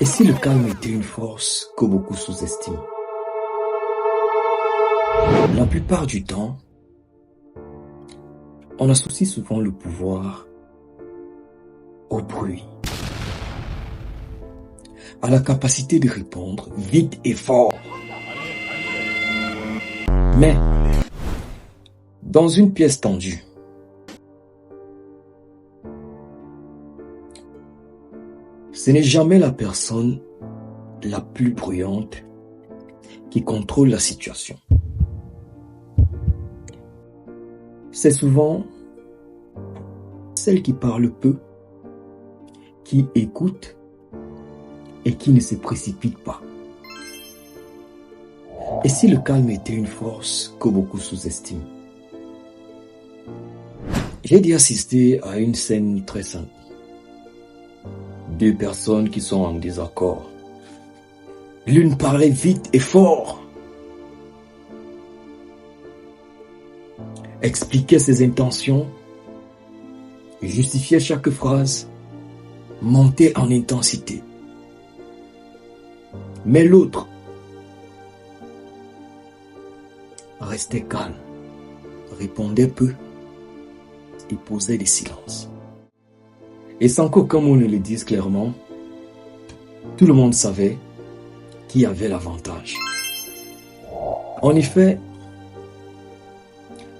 Et si le calme était une force que beaucoup sous-estiment? La plupart du temps, on associe souvent le pouvoir au bruit, à la capacité de répondre vite et fort. Mais, dans une pièce tendue, ce n'est jamais la personne la plus bruyante qui contrôle la situation. C'est souvent celle qui parle peu, qui écoute et qui ne se précipite pas. Et si le calme était une force que beaucoup sous-estiment? J'ai dû assister à une scène très simple. Deux personnes qui sont en désaccord. L'une parlait vite et fort, expliquait ses intentions, justifiait chaque phrase, montait en intensité. Mais l'autre restait calme, répondait peu et posait des silences. Et sans qu'aucun mot ne le dise clairement, tout le monde savait qui avait l'avantage. En effet,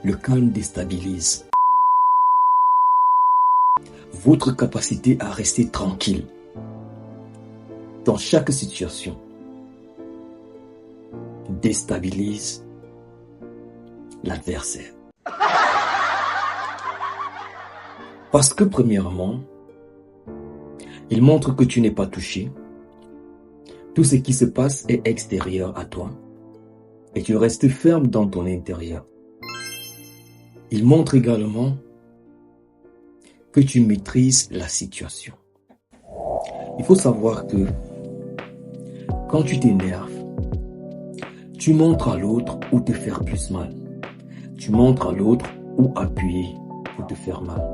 le calme déstabilise votre capacité à rester tranquille dans chaque situation. Déstabilise l'adversaire. Parce que premièrement, il montre que tu n'es pas touché. Tout ce qui se passe est extérieur à toi et tu restes ferme dans ton intérieur. Il montre également que tu maîtrises la situation. Il faut savoir que quand tu t'énerves, tu montres à l'autre où te faire plus mal. Tu montres à l'autre où appuyer pour te faire mal.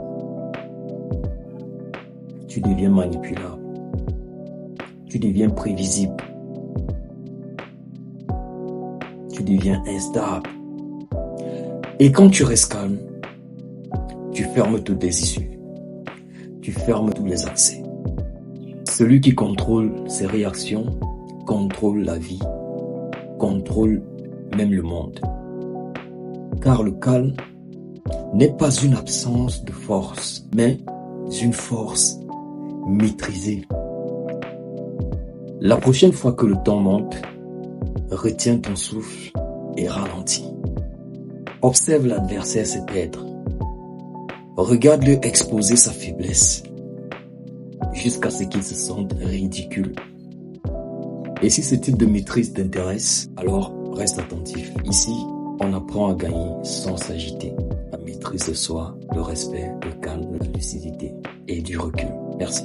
Tu deviens manipulable. Tu deviens prévisible. Tu deviens instable. Et quand tu restes calme, tu fermes toutes les issues. Tu fermes tous les accès. Celui qui contrôle ses réactions contrôle la vie, contrôle même le monde. Car le calme n'est pas une absence de force, mais une force maîtrisée. La prochaine fois que le temps monte, retiens ton souffle et ralentis. Observe l'adversaire se perdre. Regarde-le exposer sa faiblesse jusqu'à ce qu'il se sente ridicule. Et si ce type de maîtrise t'intéresse, alors reste attentif. Ici, on apprend à gagner sans s'agiter. La maîtrise de soi, le respect, le calme, la lucidité et du recul. Merci.